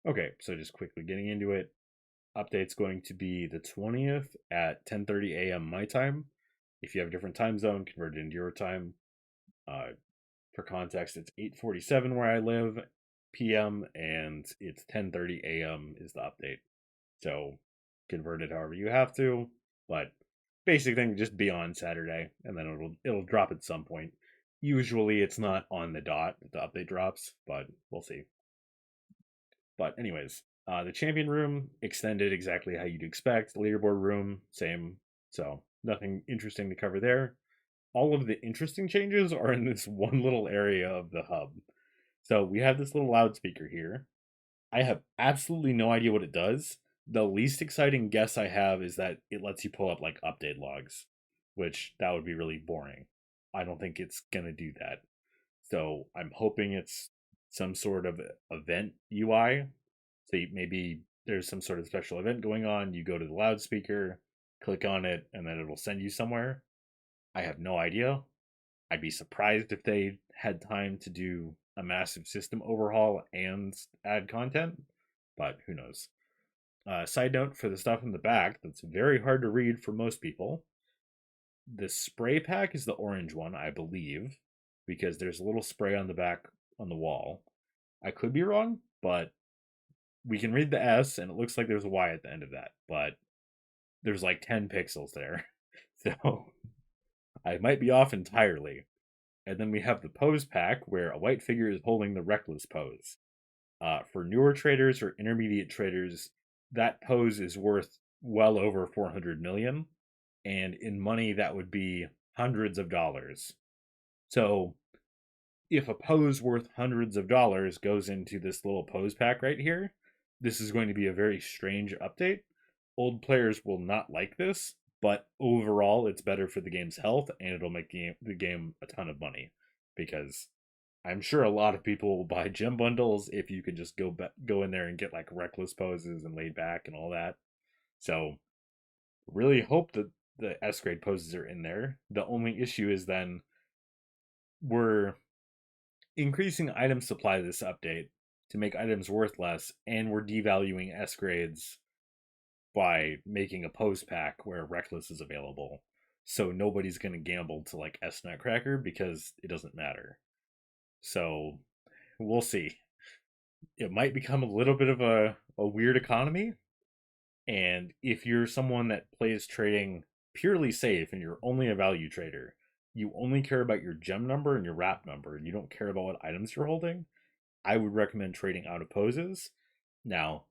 Okay, so just quickly getting into it. Update's going to be the 20th at 10:30 a.m. my time. If you have a different time zone, convert it into your time. Uh, for context, it's 8:47 where I live p.m. and it's 10:30 a.m. is the update. So convert it however you have to, but basic thing just be on Saturday and then it'll drop at some point. Usually it's not on the dot that the update drops, but we'll see. But anyways, the champion room extended exactly how you'd expect. The leaderboard room, same. So nothing interesting to cover there. All of the interesting changes are in this one little area of the hub. So we have this little loudspeaker here. I have absolutely no idea what it does. The least exciting guess I have is that it lets you pull up like update logs, which that would be really boring. I don't think it's gonna do that. So I'm hoping it's some sort of event UI. So maybe there's some sort of special event going on. You go to the loudspeaker, click on it, and then it'll send you somewhere. I have no idea. I'd be surprised if they had time to do a massive system overhaul and add content, but who knows. Side note for the stuff in the back that's very hard to read for most people, the spray pack is the orange one, I believe, because there's a little spray on the back on the wall. I could be wrong, but we can read the S and it looks like there's a Y at the end of that, but there's like 10 pixels there. So I might be off entirely. And then we have the pose pack where a white figure is holding the reckless pose. For newer traders or intermediate traders, that pose is worth well over 400 million. And in money, that would be hundreds of dollars. So if a pose worth hundreds of dollars goes into this little pose pack right here, this is going to be a very strange update. Old players will not like this, but overall, it's better for the game's health and it'll make the game a ton of money because I'm sure a lot of people will buy gem bundles if you could just go in there and get like reckless poses and laid back and all that. So really hope that the S grade poses are in there. The only issue is then we're increasing item supply this update to make items worth less, and we're devaluing S grades by making a pose pack where Reckless is available. So nobody's gonna gamble to like S Nutcracker because it doesn't matter. So we'll see. It might become a little bit of a weird economy. And if you're someone that plays trading purely safe and you're only a value trader, you only care about your gem number and your wrap number, and you don't care about what items you're holding, I would recommend trading out of poses. Now,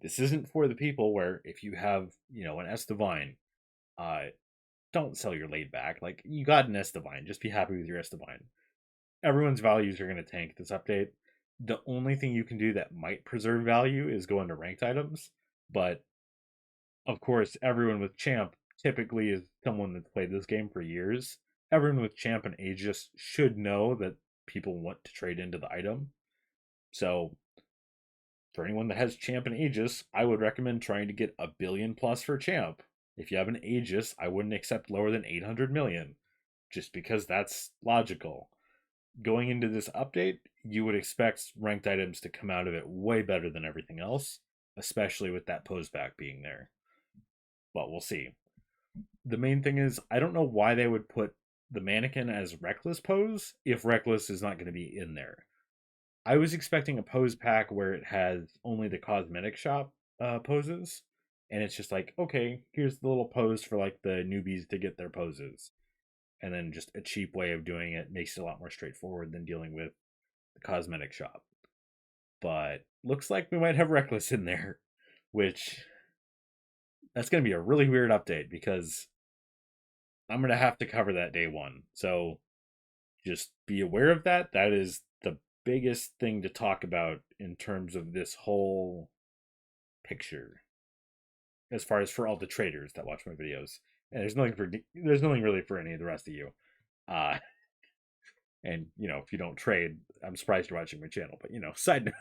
this isn't for the people where if you have, an S Divine, uh, don't sell your laid back. Like, you got an S Divine, just be happy with your S Divine. Everyone's values are going to tank this update. The only thing you can do that might preserve value is go into ranked items, but of course, everyone with Champ typically is someone that's played this game for years. Everyone with Champ and Aegis should know that people want to trade into the item. So, for anyone that has Champ and Aegis, I would recommend trying to get a billion plus for Champ. If you have an Aegis, I wouldn't accept lower than 800 million, just because that's logical. Going into this update, you would expect ranked items to come out of it way better than everything else, especially with that pose back being there. But we'll see. The main thing is I don't know why they would put the mannequin as reckless pose if reckless is not going to be in there. I was expecting a pose pack where it has only the cosmetic shop poses, and it's just like, okay, here's the little pose for like the newbies to get their poses, and then just a cheap way of doing it makes it a lot more straightforward than dealing with the cosmetic shop. But looks like we might have reckless in there, which that's going to be a really weird update because I'm going to have to cover that day one. So just be aware of that. That is the biggest thing to talk about in terms of this whole picture, as far as for all the traders that watch my videos. And there's nothing really for any of the rest of you. Uh, and if you don't trade, I'm surprised you're watching my channel. But side note,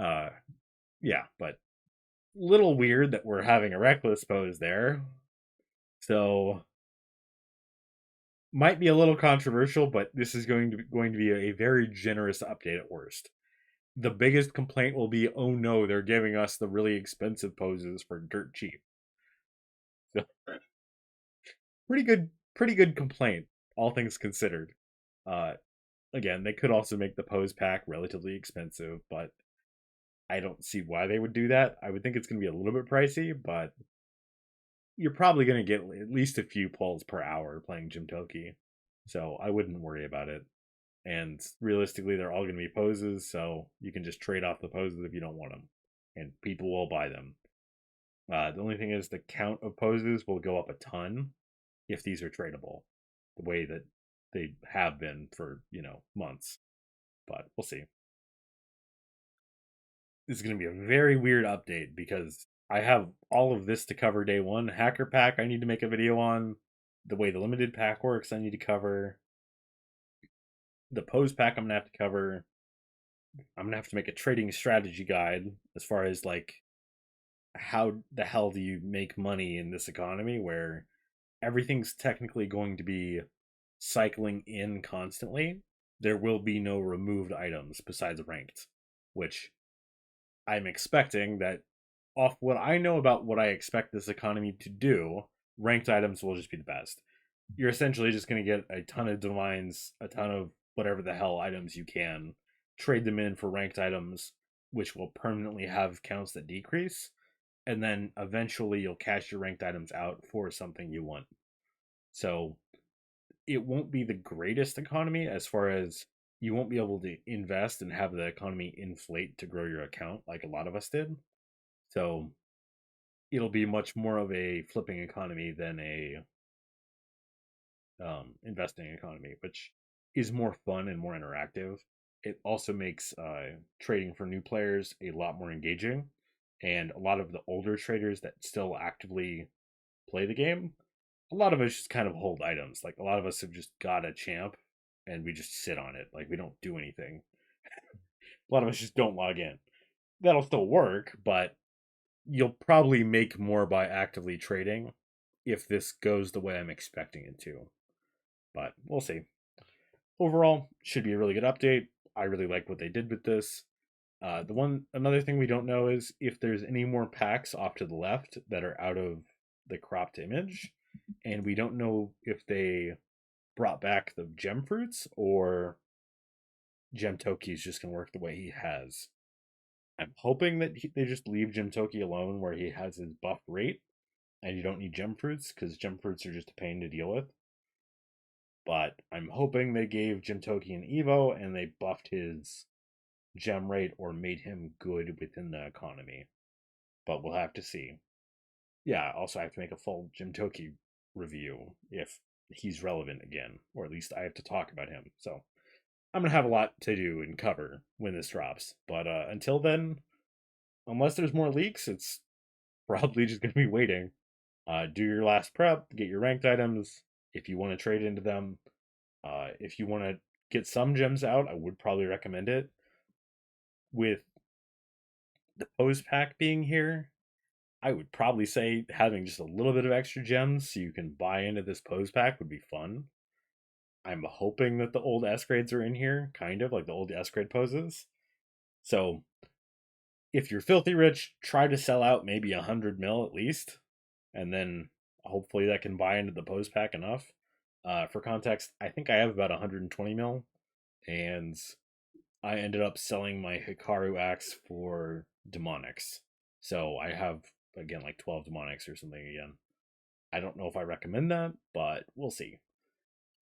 uh, yeah, but little weird that we're having a reckless pose there. So might be a little controversial, but this is going to be a very generous update at worst. the biggest complaint will be, oh no, they're giving us the really expensive poses for dirt cheap. So, pretty good complaint, all things considered. Uh, Again, they could also make the pose pack relatively expensive, but I don't see why they would do that. I would think it's going to be a little bit pricey, but you're probably going to get at least a few pulls per hour playing Jimtoki. So I wouldn't worry about it. And realistically, they're all going to be poses, so you can just trade off the poses if you don't want them, and people will buy them. The only thing is the count of poses will go up a ton if these are tradable, the way that they have been for months. But we'll see. This is going to be a very weird update because I have all of this to cover day one. Hacker pack, I need to make a video on. The way the limited pack works, I need to cover. The pose pack, I'm going to have to cover. I'm going to have to make a trading strategy guide as far as like how the hell do you make money in this economy where everything's technically going to be cycling in constantly. There will be no removed items besides ranked, which I'm expecting that off what I know about what I expect this economy to do, ranked items will just be the best. You're essentially just going to get a ton of divines, a ton of whatever the hell items you can, trade them in for ranked items, which will permanently have counts that decrease, and then eventually you'll cash your ranked items out for something you want. So it won't be the greatest economy as far as you won't be able to invest and have the economy inflate to grow your account like a lot of us did. So it'll be much more of a flipping economy than a investing economy, which is more fun and more interactive. It also makes trading for new players a lot more engaging, and a lot of the older traders that still actively play the game, a lot of us just kind of hold items. Like a lot of us have just got a champ and we just sit on it. Like we don't do anything. A lot of us just don't log in. That'll still work, but you'll probably make more by actively trading if this goes the way I'm expecting it to. But we'll see. Overall, should be a really good update. I really like what they did with this. Another thing we don't know is if there's any more packs off to the left that are out of the cropped image, and we don't know if they brought back the gem fruits or Jimtoki is just gonna work the way he has. I'm hoping that they just leave Jimtoki alone where he has his buff rate, and you don't need gem fruits because gem fruits are just a pain to deal with. But I'm hoping they gave Jimtoki an Evo and they buffed his gem rate or made him good within the economy. But we'll have to see. Yeah, also I have to make a full Jimtoki review if he's relevant again, or at least I have to talk about him. So I'm gonna have a lot to do and cover when this drops. But until then, unless there's more leaks, it's probably just gonna be waiting. Do your last prep, get your ranked items if you want to trade into them. If you want to get some gems out, I would probably recommend it. With the pose pack being here, I would probably say having just a little bit of extra gems so you can buy into this pose pack would be fun. I'm hoping that the old S grades are in here, kind of like the old S grade poses. So if you're filthy rich, try to sell out maybe 100 mil at least, and then hopefully that can buy into the pose pack enough. For context, I think I have about 120 mil, and I ended up selling my Hikaru axe for demonics. So I have again like 12 demonics or something again. I don't know if I recommend that, but we'll see.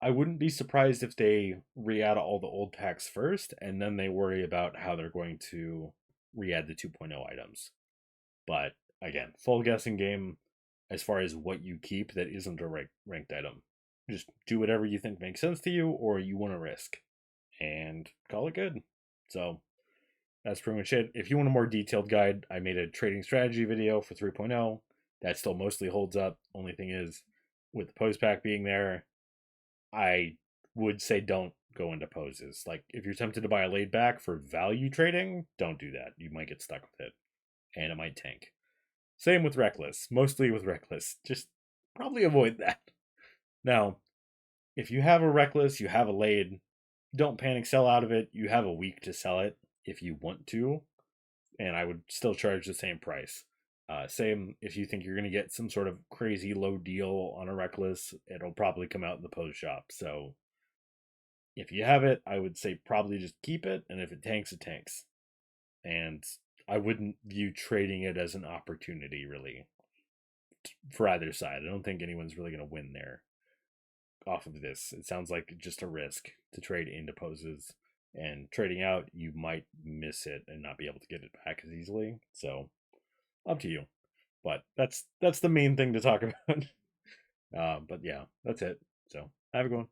I wouldn't be surprised if they re-add all the old packs first and then they worry about how they're going to re-add the 2.0 items. But again, full guessing game as far as what you keep that isn't a ranked item. Just do whatever you think makes sense to you or you want to risk and call it good. So that's pretty much it. If you want a more detailed guide, I made a trading strategy video for 3.0. That still mostly holds up. Only thing is, with the pose pack being there, I would say don't go into poses. Like, if you're tempted to buy a laid back for value trading, don't do that. You might get stuck with it, and it might tank. Same with Reckless. Mostly with Reckless. Just probably avoid that. Now, if you have a Reckless, you have a laid, don't panic sell out of it. You have a week to sell it if you want to, and I would still charge the same price. Same if you think you're going to get some sort of crazy low deal on a Reckless, it'll probably come out in the post shop. So if you have it, I would say probably just keep it, and if it tanks, it tanks. And I wouldn't view trading it as an opportunity really for either side. I don't think anyone's really going to win there off of this. It sounds like just a risk to trade into poses, and trading out, you might miss it and not be able to get it back as easily. So up to you. But that's the main thing to talk about. But yeah, that's it. So have a good one.